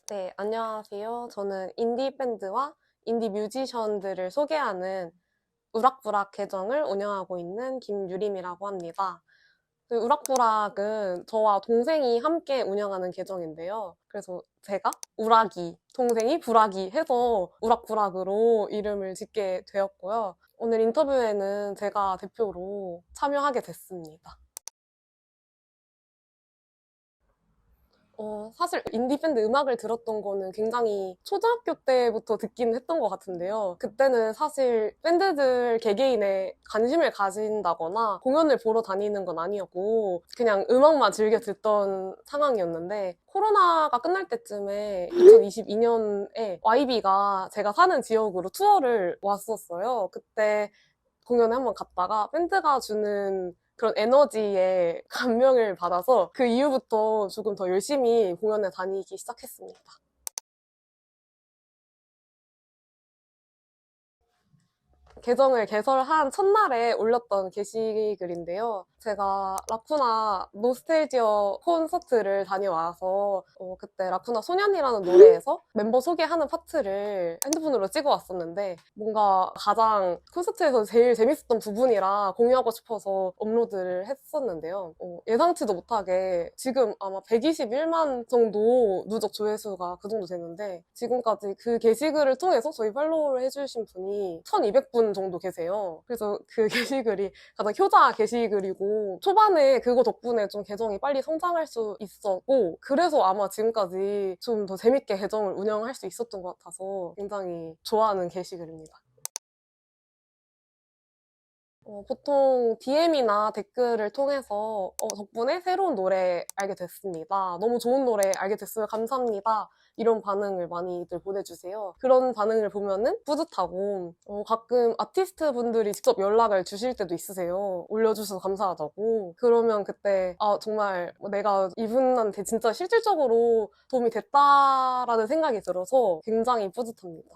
네, 안녕하세요. 저는 인디 밴드와 인디 뮤지션들을 소개하는 우락부락 계정을 운영하고 있는 김유림이라고 합니다. 그 우락부락은 저와 동생이 함께 운영하는 계정인데요. 그래서 제가 우락이, 동생이 부락이 해서 우락부락으로 이름을 짓게 되었고요. 오늘 인터뷰에는 제가 대표로 참여하게 됐습니다. 사실 인디밴드 음악을 들었던 거는 굉장히 초등학교 때부터 듣긴 했던 것 같은데요. 그때는 사실 밴드들 개개인의 관심을 가진다거나 공연을 보러 다니는 건 아니었고 그냥 음악만 즐겨 듣던 상황이었는데 코로나가 끝날 때쯤에 2022년에 YB가 제가 사는 지역으로 투어를 왔었어요. 그때 공연에 한번 갔다가 밴드가 주는 그런 에너지에 감명을 받아서 그 이후부터 조금 더 열심히 공연에 다니기 시작했습니다. 계정을 개설한 첫날에 올렸던 게시글인데요. 제가 라쿠나 노스텔지어 콘서트를 다녀와서 그때 라쿠나 소년이라는 노래에서 멤버 소개하는 파트를 핸드폰으로 찍어 왔었는데 뭔가 가장 콘서트에서 제일 재밌었던 부분이라 공유하고 싶어서 업로드를 했었는데요. 예상치도 못하게 지금 아마 121만 정도 누적 조회수가 그 정도 되는데 지금까지 그 게시글을 통해서 저희 팔로우를 해주신 분이 1200분 정도 계세요. 그래서 그 게시글이 가장 효자 게시글이고 초반에 그거 덕분에 좀 계정이 빨리 성장할 수 있었고 그래서 아마 지금까지 좀 더 재밌게 계정을 운영할 수 있었던 것 같아서 굉장히 좋아하는 게시글입니다. 보통 DM이나 댓글을 통해서 덕분에 새로운 노래 알게 됐습니다. 너무 좋은 노래 알게 됐어요. 감사합니다. 이런 반응을 많이들 보내주세요. 그런 반응을 보면은 뿌듯하고 가끔 아티스트 분들이 직접 연락을 주실 때도 있으세요. 올려주셔서 감사하다고. 그러면 그때 정말 내가 이분한테 진짜 실질적으로 도움이 됐다라는 생각이 들어서 굉장히 뿌듯합니다.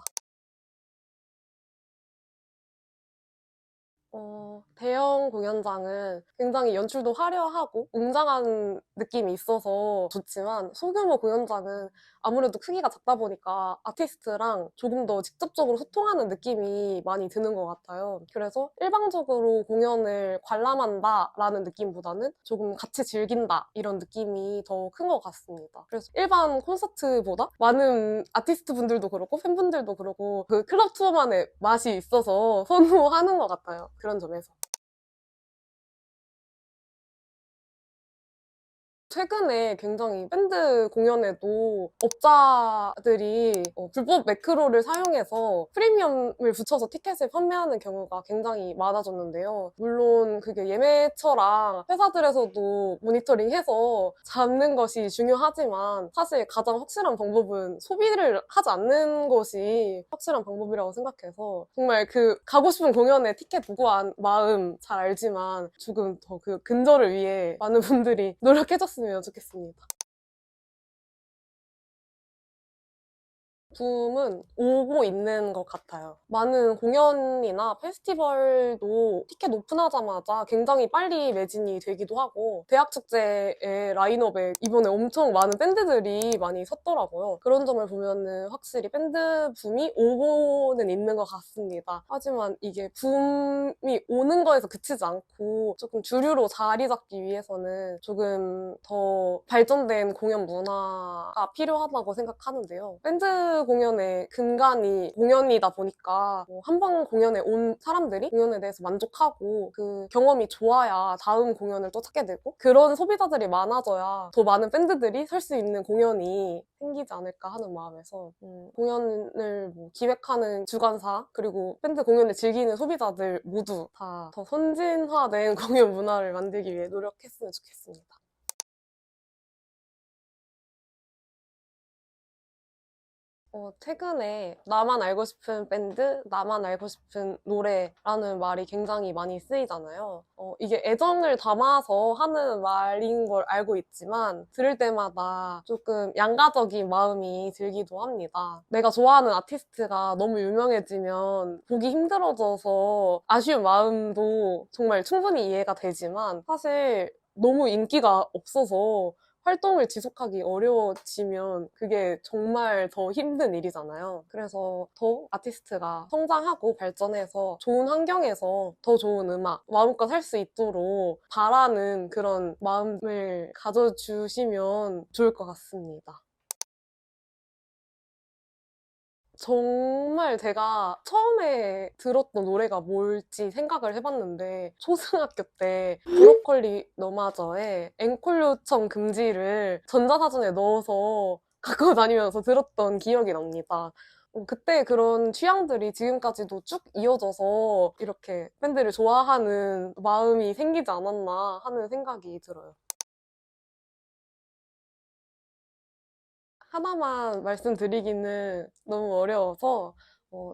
대형 공연장은 굉장히 연출도 화려하고 웅장한 느낌이 있어서 좋지만 소규모 공연장은 아무래도 크기가 작다 보니까 아티스트랑 조금 더 직접적으로 소통하는 느낌이 많이 드는 것 같아요. 그래서 일방적으로 공연을 관람한다라는 느낌보다는 조금 같이 즐긴다 이런 느낌이 더 큰 것 같습니다. 그래서 일반 콘서트보다 많은 아티스트 분들도 그렇고 팬분들도 그렇고 그 클럽 투어만의 맛이 있어서 선호하는 것 같아요. 그런 점에서. 최근에 굉장히 밴드 공연에도 업자들이 불법 매크로를 사용해서 프리미엄을 붙여서 티켓을 판매하는 경우가 굉장히 많아졌는데요. 물론 그게 예매처랑 회사들에서도 모니터링해서 잡는 것이 중요하지만 사실 가장 확실한 방법은 소비를 하지 않는 것이 확실한 방법이라고 생각해서 정말 그 가고 싶은 공연에 티켓 보고 한 마음 잘 알지만 조금 더 그 근절을 위해 많은 분들이 노력해줬으면 좋겠습니다. 붐은 오고 있는 것 같아요. 많은 공연이나 페스티벌도 티켓 오픈하자마자 굉장히 빨리 매진이 되기도 하고 대학 축제의 라인업에 이번에 엄청 많은 밴드들이 많이 섰더라고요. 그런 점을 보면은 확실히 밴드 붐이 오고는 있는 것 같습니다. 하지만 이게 붐이 오는 거에서 그치지 않고 조금 주류로 자리 잡기 위해서는 조금 더 발전된 공연 문화가 필요하다고 생각하는데요. 밴드 공연의 근간이 공연이다 보니까 한 번 공연에 온 사람들이 공연에 대해서 만족하고 그 경험이 좋아야 다음 공연을 또 찾게 되고 그런 소비자들이 많아져야 더 많은 밴드들이 설 수 있는 공연이 생기지 않을까 하는 마음에서 공연을 뭐 기획하는 주관사 그리고 밴드 공연을 즐기는 소비자들 모두 다 더 선진화된 공연 문화를 만들기 위해 노력했으면 좋겠습니다. 최근에 나만 알고 싶은 밴드, 나만 알고 싶은 노래라는 말이 굉장히 많이 쓰이잖아요. 이게 애정을 담아서 하는 말인 걸 알고 있지만 들을 때마다 조금 양가적인 마음이 들기도 합니다. 내가 좋아하는 아티스트가 너무 유명해지면 보기 힘들어져서 아쉬운 마음도 정말 충분히 이해가 되지만 사실 너무 인기가 없어서 활동을 지속하기 어려워지면 그게 정말 더 힘든 일이잖아요. 그래서 더 아티스트가 성장하고 발전해서 좋은 환경에서 더 좋은 음악 마음껏 할 수 있도록 바라는 그런 마음을 가져주시면 좋을 것 같습니다. 정말 제가 처음에 들었던 노래가 뭘지 생각을 해봤는데 초등학교 때 브로콜리 너마저의 앵콜 요청 금지를 전자사전에 넣어서 갖고 다니면서 들었던 기억이 납니다. 그때 그런 취향들이 지금까지도 쭉 이어져서 이렇게 밴드를 좋아하는 마음이 생기지 않았나 하는 생각이 들어요. 하나만 말씀드리기는 너무 어려워서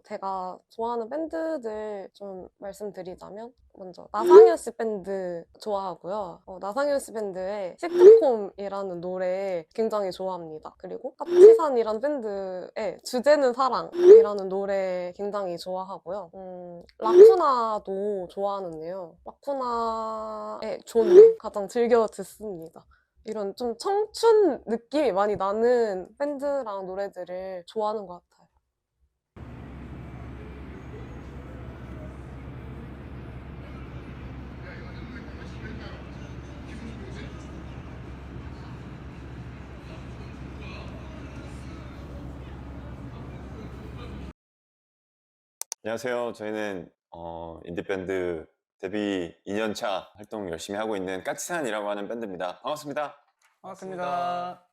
제가 좋아하는 밴드들 좀 말씀드리자면 먼저 나상현 씨 밴드 좋아하고요. 나상현 씨 밴드의 시트콤이라는 노래 굉장히 좋아합니다. 그리고 까치산이라는 밴드의 주제는 사랑이라는 노래 굉장히 좋아하고요. 라쿠나도 좋아하는데요. 라쿠나의 존 가장 즐겨 듣습니다. 이런 좀 청춘 느낌이 많이 나는 밴드랑 노래들을 좋아하는 것 같아요. 안녕하세요. 저희는 인디밴드 데뷔 2년차 활동 열심히 하고 있는 까치산이라고 하는 밴드입니다. 반갑습니다. 반갑습니다.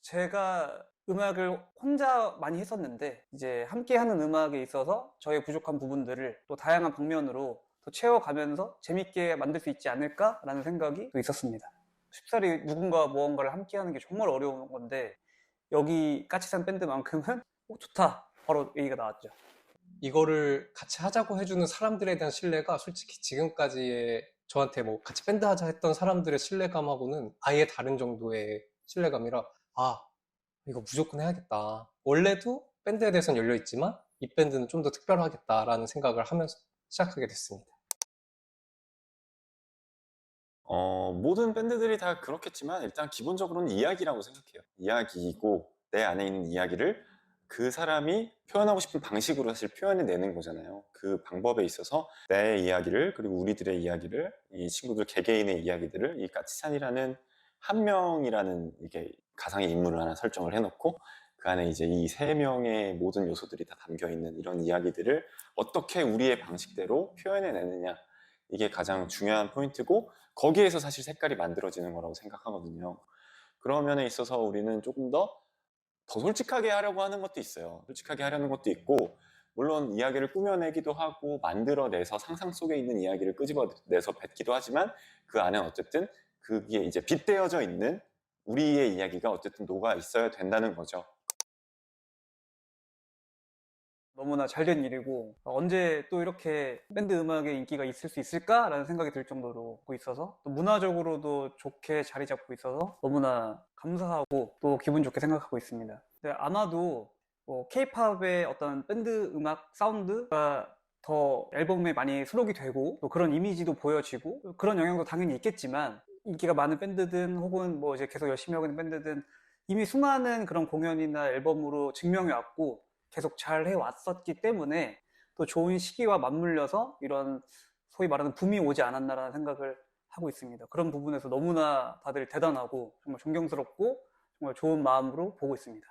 제가 음악을 혼자 많이 했었는데 이제 함께 하는 음악에 있어서 저의 부족한 부분들을 또 다양한 방면으로 더 채워가면서 재밌게 만들 수 있지 않을까라는 생각이 또 있었습니다. 쉽사리 누군가 무언가를 함께 하는 게 정말 어려운 건데 여기 까치산 밴드만큼은 좋다. 바로 얘기가 나왔죠. 이거를 같이 하자고 해주는 사람들에 대한 신뢰가 솔직히 지금까지의 저한테 뭐 같이 밴드 하자 했던 사람들의 신뢰감하고는 아예 다른 정도의 신뢰감이라 이거 무조건 해야겠다. 원래도 밴드에 대해서는 열려있지만 이 밴드는 좀 더 특별하겠다라는 생각을 하면서 시작하게 됐습니다. 모든 밴드들이 다 그렇겠지만 일단 기본적으로는 이야기라고 생각해요. 이야기이고 내 안에 있는 이야기를 그 사람이 표현하고 싶은 방식으로 사실 표현해내는 거잖아요. 그 방법에 있어서 내 이야기를 그리고 우리들의 이야기를 이 친구들 개개인의 이야기들을 이 까치산이라는 한 명이라는 이게 가상의 인물을 하나 설정을 해놓고 그 안에 이제 이 세 명의 모든 요소들이 다 담겨있는 이런 이야기들을 어떻게 우리의 방식대로 표현해내느냐 이게 가장 중요한 포인트고 거기에서 사실 색깔이 만들어지는 거라고 생각하거든요. 그런 면에 있어서 우리는 조금 더 솔직하게 하려고 하는 것도 있어요. 솔직하게 하려는 것도 있고 물론 이야기를 꾸며내기도 하고 만들어내서 상상 속에 있는 이야기를 끄집어내서 뱉기도 하지만 그 안에 어쨌든 그게 이제 빗대어져 있는 우리의 이야기가 어쨌든 녹아 있어야 된다는 거죠. 너무나 잘된 일이고 언제 또 이렇게 밴드 음악의 인기가 있을 수 있을까라는 생각이 들 정도로 보고 있어서 또 문화적으로도 좋게 자리 잡고 있어서 너무나 감사하고 또 기분 좋게 생각하고 있습니다. 근데 아마도 K-팝의 어떤 밴드 음악 사운드가 더 앨범에 많이 수록이 되고 또 그런 이미지도 보여지고 그런 영향도 당연히 있겠지만 인기가 많은 밴드든 혹은 뭐 이제 계속 열심히 하고 있는 밴드든 이미 수많은 그런 공연이나 앨범으로 증명해 왔고 계속 잘 해왔었기 때문에 또 좋은 시기와 맞물려서 이런 소위 말하는 붐이 오지 않았나라는 생각을 하고 있습니다. 그런 부분에서 너무나 다들 대단하고 정말 존경스럽고 정말 좋은 마음으로 보고 있습니다.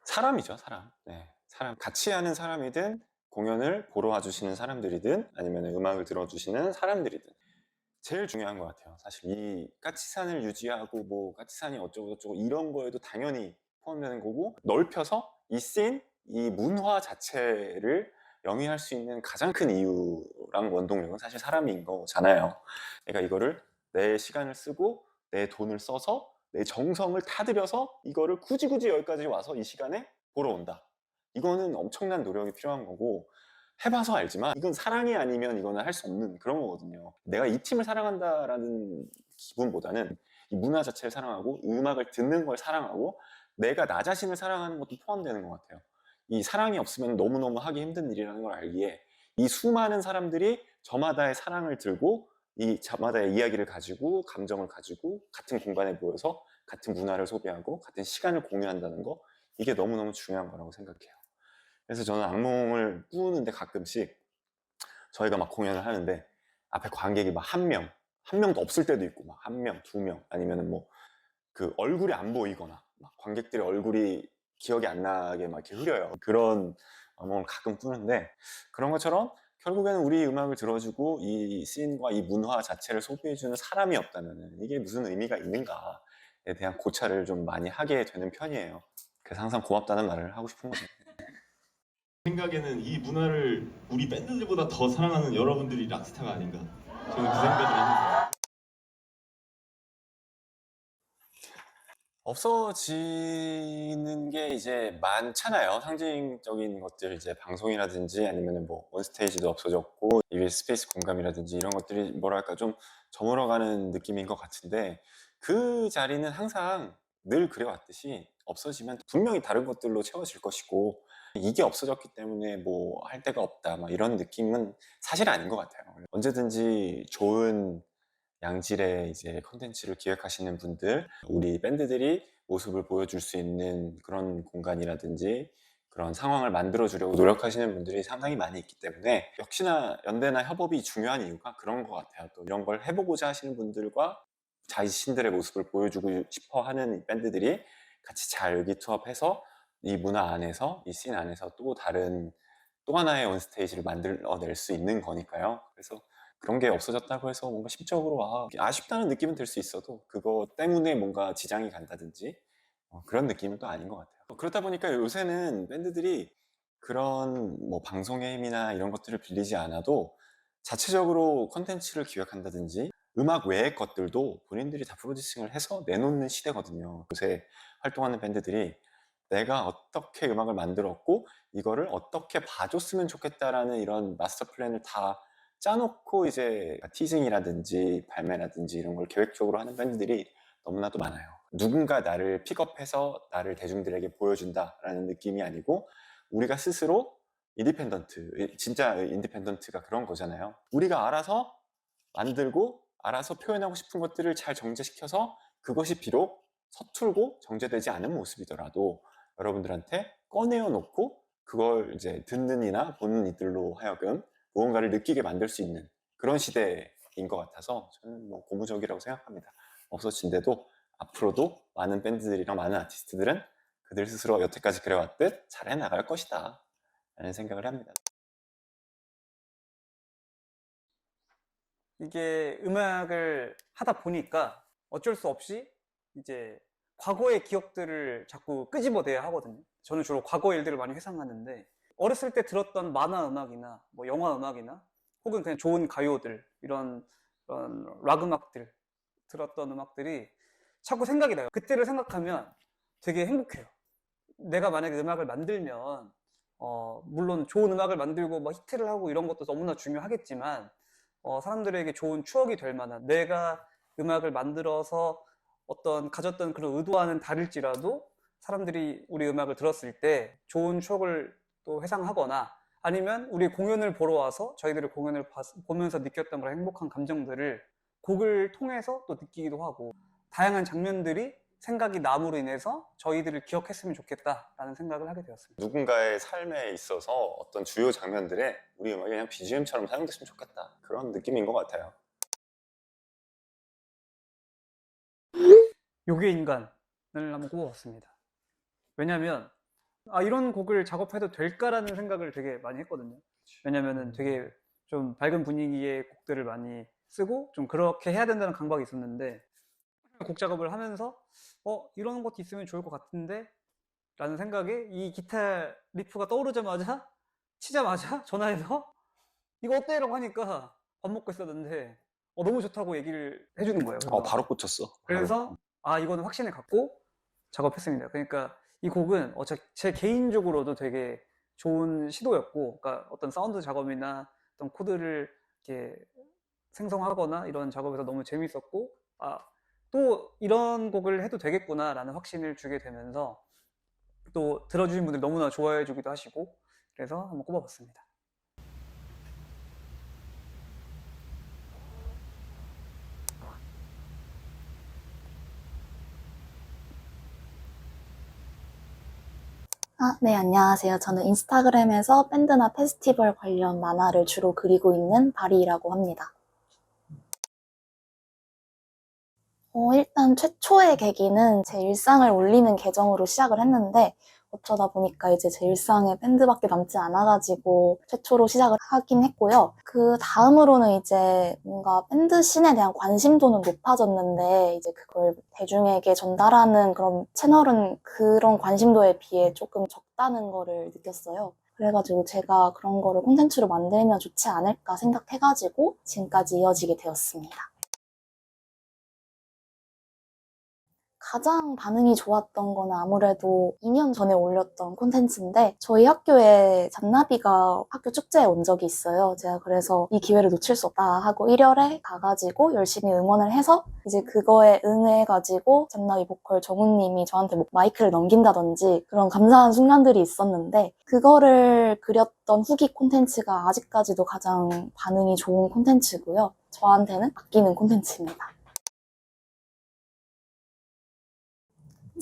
사람이죠, 사람. 네, 사람. 같이 하는 사람이든 공연을 보러 와주시는 사람들이든 아니면 음악을 들어주시는 사람들이든 제일 중요한 것 같아요. 사실 이 까치산을 유지하고 뭐 까치산이 어쩌고 저쩌고 이런 거에도 당연히 포함되는 거고 넓혀서 이 씬, 이 문화 자체를 영위할 수 있는 가장 큰 이유랑 원동력은 사실 사람인 거잖아요. 그러니까 이거를 내 시간을 쓰고 내 돈을 써서 내 정성을 타들여서 이거를 굳이 여기까지 와서 이 시간에 보러 온다. 이거는 엄청난 노력이 필요한 거고 해봐서 알지만 이건 사랑이 아니면 이거는 할 수 없는 그런 거거든요. 내가 이 팀을 사랑한다라는 기분보다는 이 문화 자체를 사랑하고 음악을 듣는 걸 사랑하고 내가 나 자신을 사랑하는 것도 포함되는 것 같아요. 이 사랑이 없으면 너무너무 하기 힘든 일이라는 걸 알기에 이 수많은 사람들이 저마다의 사랑을 들고 이 저마다의 이야기를 가지고 감정을 가지고 같은 공간에 모여서 같은 문화를 소비하고 같은 시간을 공유한다는 거, 이게 너무너무 중요한 거라고 생각해요. 그래서 저는 악몽을 꾸는데 가끔씩 저희가 막 공연을 하는데 앞에 관객이 막 한 명도 없을 때도 있고 막 한 명, 두 명, 아니면은 뭐 그 얼굴이 안 보이거나 막 관객들의 얼굴이 기억이 안 나게 막 이렇게 흐려요. 그런 악몽을 가끔 꾸는데, 그런 것처럼 결국에는 우리 음악을 들어주고 이 씬과 이 문화 자체를 소비해주는 사람이 없다면 이게 무슨 의미가 있는가에 대한 고찰을 좀 많이 하게 되는 편이에요. 그래서 항상 고맙다는 말을 하고 싶은 거죠. 생각에는 이 문화를 우리 밴드들보다 더 사랑하는 여러분들이 락스타가 아닌가, 저는 그 생각을 합니다. 없어지는 게 이제 많잖아요. 상징적인 것들, 이제 방송이라든지 아니면 뭐 온스테이지도 없어졌고 EBS 스페이스 공감이라든지 이런 것들이 뭐랄까 좀 저물어가는 느낌인 것 같은데, 그 자리는 항상 늘 그래왔듯이 없어지면 분명히 다른 것들로 채워질 것이고, 이게 없어졌기 때문에 뭐 할 데가 없다 막 이런 느낌은 사실 아닌 것 같아요. 언제든지 좋은 양질의 이제 컨텐츠를 기획하시는 분들, 우리 밴드들이 모습을 보여줄 수 있는 그런 공간이라든지 그런 상황을 만들어 주려고 노력하시는 분들이 상당히 많이 있기 때문에, 역시나 연대나 협업이 중요한 이유가 그런 것 같아요. 또 이런 걸 해보고자 하시는 분들과 자신들의 모습을 보여주고 싶어 하는 밴드들이 같이 잘 의기투합해서 이 문화 안에서, 이 씬 안에서 또 다른 또 하나의 온스테이지를 만들어낼 수 있는 거니까요. 그래서 그런 게 없어졌다고 해서 뭔가 심적으로 아쉽다는 느낌은 들 수 있어도 그거 때문에 뭔가 지장이 간다든지 그런 느낌은 또 아닌 것 같아요. 그렇다 보니까 요새는 밴드들이 그런 뭐 방송의 힘이나 이런 것들을 빌리지 않아도 자체적으로 콘텐츠를 기획한다든지 음악 외의 것들도 본인들이 다 프로듀싱을 해서 내놓는 시대거든요. 요새 활동하는 밴드들이 내가 어떻게 음악을 만들었고 이거를 어떻게 봐줬으면 좋겠다라는 이런 마스터 플랜을 다 짜놓고 이제 티징이라든지 발매라든지 이런 걸 계획적으로 하는 밴드들이 너무나도 많아요. 누군가 나를 픽업해서 나를 대중들에게 보여준다라는 느낌이 아니고, 우리가 스스로 인디펜던트, 진짜 인디펜던트가 그런 거잖아요. 우리가 알아서 만들고 알아서 표현하고 싶은 것들을 잘 정제시켜서 그것이 비록 서툴고 정제되지 않은 모습이더라도 여러분들한테 꺼내어 놓고 그걸 이제 듣는 이나 보는 이들로 하여금 무언가를 느끼게 만들 수 있는 그런 시대인 것 같아서 저는 뭐 고무적이라고 생각합니다. 없어진데도 앞으로도 많은 밴드들이랑 많은 아티스트들은 그들 스스로 여태까지 그래왔듯 잘 해나갈 것이다 라는 생각을 합니다. 이게 음악을 하다 보니까 어쩔 수 없이 이제 과거의 기억들을 자꾸 끄집어내야 하거든요. 저는 주로 과거 일들을 많이 회상하는데, 어렸을 때 들었던 만화 음악이나 뭐 영화 음악이나 혹은 그냥 좋은 가요들, 이런 락 음악들, 들었던 음악들이 자꾸 생각이 나요. 그때를 생각하면 되게 행복해요. 내가 만약에 음악을 만들면 물론 좋은 음악을 만들고 뭐 히트를 하고 이런 것도 너무나 중요하겠지만, 사람들에게 좋은 추억이 될 만한, 내가 음악을 만들어서 어떤 가졌던 그런 의도와는 다를지라도 사람들이 우리 음악을 들었을 때 좋은 추억을 또 회상하거나, 아니면 우리 공연을 보러 와서 저희들의 공연을 보면서 느꼈던 그런 행복한 감정들을 곡을 통해서 또 느끼기도 하고, 다양한 장면들이 생각이 남으로 인해서 저희들을 기억했으면 좋겠다라는 생각을 하게 되었습니다. 누군가의 삶에 있어서 어떤 주요 장면들에 우리 음악이 그냥 BGM처럼 사용됐으면 좋겠다, 그런 느낌인 것 같아요. 요괴 인간을 한번 꼽아봤습니다. 왜냐면 이런 곡을 작업해도 될까라는 생각을 되게 많이 했거든요. 왜냐면은 되게 좀 밝은 분위기의 곡들을 많이 쓰고 좀 그렇게 해야 된다는 강박이 있었는데, 곡 작업을 하면서 이런 것도 있으면 좋을 것 같은데 라는 생각에 이 기타 리프가 떠오르자마자 치자마자 전화해서 이거 어때? 라고 하니까 밥 먹고 있었는데 너무 좋다고 얘기를 해주는 거예요. 그래서 바로 꽂혔어. 그래서 이거는 확신을 갖고 작업했습니다. 그러니까 이 곡은 제 개인적으로도 되게 좋은 시도였고, 그러니까 어떤 사운드 작업이나 어떤 코드를 이렇게 생성하거나 이런 작업에서 너무 재밌었고, 또 이런 곡을 해도 되겠구나 라는 확신을 주게 되면서 또 들어주신 분들 너무나 좋아해 주기도 하시고, 그래서 한번 꼽아봤습니다. 네, 안녕하세요. 저는 인스타그램에서 밴드나 페스티벌 관련 만화를 주로 그리고 있는 바리라고 합니다. 일단 최초의 계기는 제 일상을 올리는 계정으로 시작을 했는데 어쩌다 보니까 이제 제 일상에 밴드밖에 남지 않아가지고 최초로 시작을 하긴 했고요. 그 다음으로는 이제 뭔가 밴드 씬에 대한 관심도는 높아졌는데 이제 그걸 대중에게 전달하는 그런 채널은 그런 관심도에 비해 조금 적다는 거를 느꼈어요. 그래가지고 제가 그런 거를 콘텐츠로 만들면 좋지 않을까 생각해가지고 지금까지 이어지게 되었습니다. 가장 반응이 좋았던 거는 아무래도 2년 전에 올렸던 콘텐츠인데 저희 학교에 잔나비가 학교 축제에 온 적이 있어요. 제가 그래서 이 기회를 놓칠 수 없다 하고 1월에 가가지고 열심히 응원을 해서 이제 그거에 응해가지고 잔나비 보컬 정우님이 저한테 뭐 마이크를 넘긴다든지 그런 감사한 순간들이 있었는데 그거를 그렸던 후기 콘텐츠가 아직까지도 가장 반응이 좋은 콘텐츠고요. 저한테는 아끼는 콘텐츠입니다.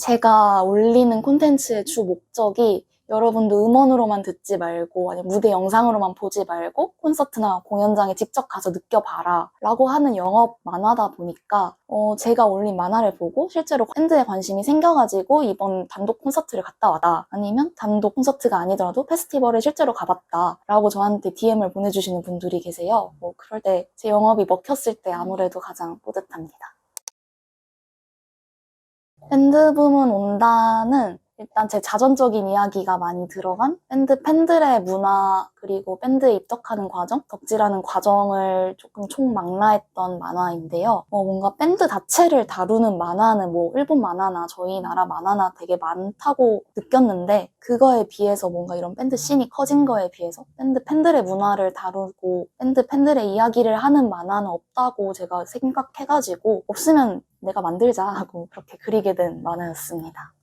제가 올리는 콘텐츠의 주 목적이 여러분도 음원으로만 듣지 말고 아니면 무대 영상으로만 보지 말고 콘서트나 공연장에 직접 가서 느껴봐라 라고 하는 영업 만화다 보니까 제가 올린 만화를 보고 실제로 밴드에 관심이 생겨가지고 이번 단독 콘서트를 갔다 와다 아니면 단독 콘서트가 아니더라도 페스티벌을 실제로 가봤다 라고 저한테 DM을 보내주시는 분들이 계세요. 그럴 때 제 영업이 먹혔을 때 아무래도 가장 뿌듯합니다. 밴드 부문 온다는 일단 제 자전적인 이야기가 많이 들어간 밴드 팬들의 문화 그리고 밴드에 입덕하는 과정, 덕질하는 과정을 조금 총망라했던 만화인데요. 뭔가 밴드 자체를 다루는 만화는 뭐 일본 만화나 저희 나라 만화나 되게 많다고 느꼈는데 그거에 비해서 뭔가 이런 밴드 씬이 커진 거에 비해서 밴드 팬들의 문화를 다루고 밴드 팬들의 이야기를 하는 만화는 없다고 제가 생각해가지고 없으면 내가 만들자 하고 그렇게 그리게 된 만화였습니다.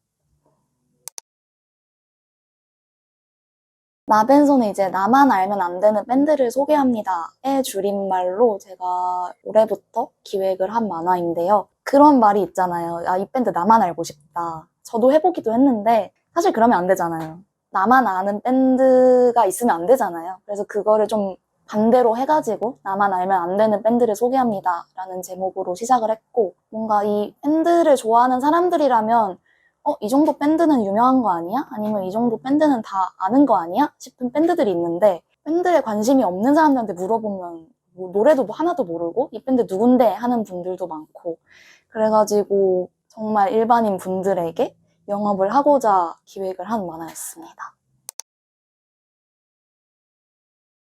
나벤소는 이제 나만 알면 안 되는 밴드를 소개합니다의 줄임말로 제가 올해부터 기획을 한 만화인데요. 그런 말이 있잖아요. 이 밴드 나만 알고 싶다. 저도 해보기도 했는데 사실 그러면 안 되잖아요. 나만 아는 밴드가 있으면 안 되잖아요. 그래서 그거를 좀 반대로 해가지고 나만 알면 안 되는 밴드를 소개합니다 라는 제목으로 시작을 했고 뭔가 이 밴드를 좋아하는 사람들이라면 이 정도 밴드는 유명한 거 아니야? 아니면 이 정도 밴드는 다 아는 거 아니야? 싶은 밴드들이 있는데 밴드에 관심이 없는 사람들한테 물어보면 뭐 노래도 뭐 하나도 모르고 이 밴드 누군데 하는 분들도 많고 그래가지고 정말 일반인 분들에게 영업을 하고자 기획을 한 만화였습니다.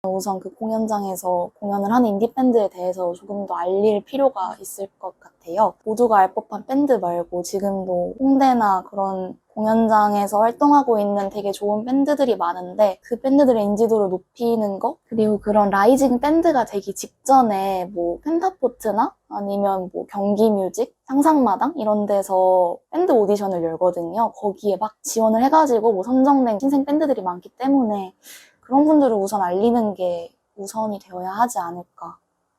우선 그 공연장에서 공연을 하는 인디밴드에 대해서 조금 더 알릴 필요가 있을 것 같아요. 모두가 알 법한 밴드 말고 지금도 홍대나 그런 공연장에서 활동하고 있는 되게 좋은 밴드들이 많은데 그 밴드들의 인지도를 높이는 거 그리고 그런 라이징 밴드가 되기 직전에 뭐 펜타포트나 아니면 뭐 경기뮤직, 상상마당 이런 데서 밴드 오디션을 열거든요. 거기에 막 지원을 해가지고 뭐 선정된 신생 밴드들이 많기 때문에 그런 분들을 우선 알리는 게 우선이 되어야 하지 않을까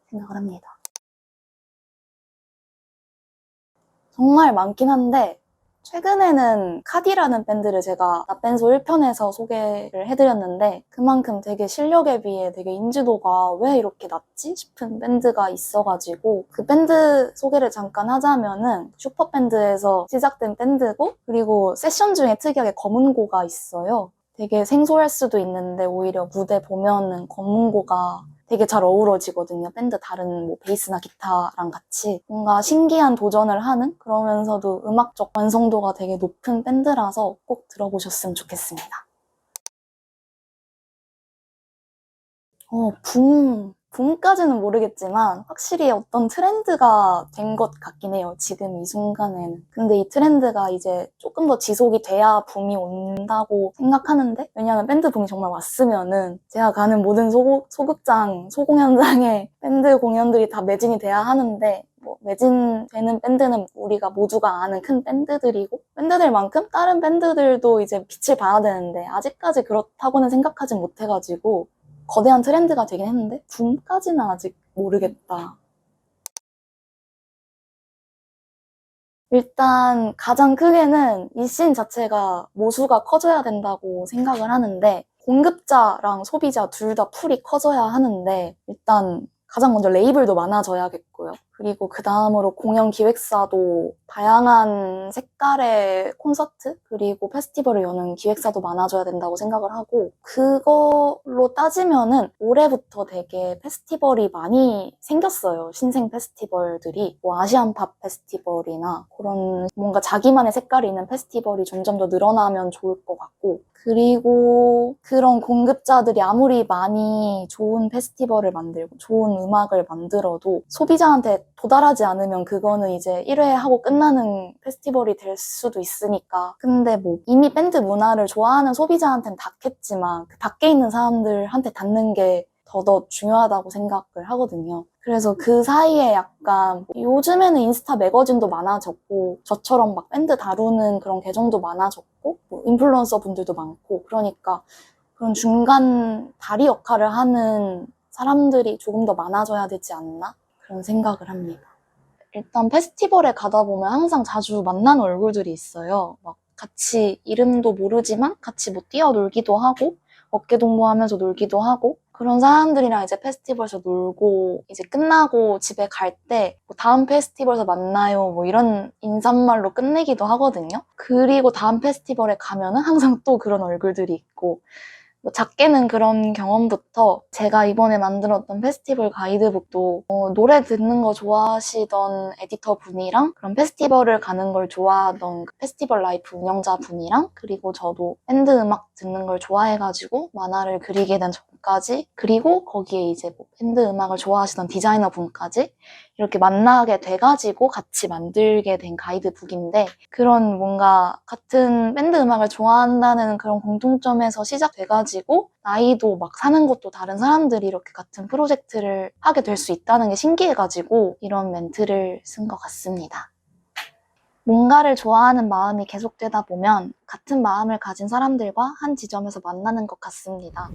생각을 합니다. 정말 많긴 한데 최근에는 카디라는 밴드를 제가 나벤소 1편에서 소개를 해드렸는데 그만큼 되게 실력에 비해 되게 인지도가 왜 이렇게 낮지 싶은 밴드가 있어가지고 그 밴드 소개를 잠깐 하자면은 슈퍼밴드에서 시작된 밴드고 그리고 세션 중에 특이하게 검은고가 있어요. 되게 생소할 수도 있는데 오히려 무대 보면은 검은고가 되게 잘 어우러지거든요. 밴드 다른 뭐 베이스나 기타랑 같이 뭔가 신기한 도전을 하는 그러면서도 음악적 완성도가 되게 높은 밴드라서 꼭 들어보셨으면 좋겠습니다. 붐까지는 모르겠지만 확실히 어떤 트렌드가 된 것 같긴 해요. 지금 이 순간에는. 근데 이 트렌드가 이제 조금 더 지속이 돼야 붐이 온다고 생각하는데 왜냐하면 밴드 붐이 정말 왔으면은 제가 가는 모든 소극장, 소공연장에 밴드 공연들이 다 매진이 돼야 하는데 뭐 매진되는 밴드는 우리가 모두가 아는 큰 밴드들이고 밴드들만큼 다른 밴드들도 이제 빛을 봐야 되는데 아직까지 그렇다고는 생각하진 못해가지고 거대한 트렌드가 되긴 했는데 붐까지는 아직 모르겠다. 일단 가장 크게는 이 씬 자체가 모수가 커져야 된다고 생각을 하는데 공급자랑 소비자 둘 다 풀이 커져야 하는데 일단 가장 먼저 레이블도 많아져야겠고요. 그리고 그 다음으로 공연 기획사도 다양한 색깔의 콘서트 그리고 페스티벌을 여는 기획사도 많아져야 된다고 생각을 하고 그걸로 따지면은 올해부터 되게 페스티벌이 많이 생겼어요. 신생 페스티벌들이 뭐 아시안 팝 페스티벌이나 그런 뭔가 자기만의 색깔이 있는 페스티벌이 점점 더 늘어나면 좋을 것 같고 그리고 그런 공급자들이 아무리 많이 좋은 페스티벌을 만들고 좋은 음악을 만들어도 소비자한테 도달하지 않으면 그거는 이제 1회 하고 끝나는 페스티벌이 될 수도 있으니까. 근데 뭐 이미 밴드 문화를 좋아하는 소비자한테는 닿겠지만 그 밖에 있는 사람들한테 닿는 게 더 중요하다고 생각을 하거든요. 그래서 그 사이에 약간 요즘에는 인스타 매거진도 많아졌고 저처럼 막 밴드 다루는 그런 계정도 많아졌고 뭐 인플루언서 분들도 많고 그러니까 그런 중간 다리 역할을 하는 사람들이 조금 더 많아져야 되지 않나 그런 생각을 합니다. 일단 페스티벌에 가다 보면 항상 자주 만나는 얼굴들이 있어요. 막 같이 이름도 모르지만 같이 뭐 뛰어놀기도 하고 어깨 동무하면서 놀기도 하고 그런 사람들이랑 이제 페스티벌에서 놀고 이제 끝나고 집에 갈 때 뭐 다음 페스티벌에서 만나요 뭐 이런 인사말로 끝내기도 하거든요. 그리고 다음 페스티벌에 가면은 항상 또 그런 얼굴들이 있고 뭐 작게는 그런 경험부터 제가 이번에 만들었던 페스티벌 가이드북도 노래 듣는 거 좋아하시던 에디터 분이랑 그런 페스티벌을 가는 걸 좋아하던 그 페스티벌 라이프 운영자 분이랑 그리고 저도 밴드 음악 듣는 걸 좋아해가지고 만화를 그리게 된 저까지 그리고 거기에 이제 뭐 밴드 음악을 좋아하시던 디자이너 분까지 이렇게 만나게 돼가지고 같이 만들게 된 가이드북인데 그런 뭔가 같은 밴드 음악을 좋아한다는 그런 공통점에서 시작돼가지고 나이도 막 사는 것도 다른 사람들이 이렇게 같은 프로젝트를 하게 될 수 있다는 게 신기해가지고 이런 멘트를 쓴 것 같습니다. 뭔가를 좋아하는 마음이 계속되다 보면 같은 마음을 가진 사람들과 한 지점에서 만나는 것 같습니다.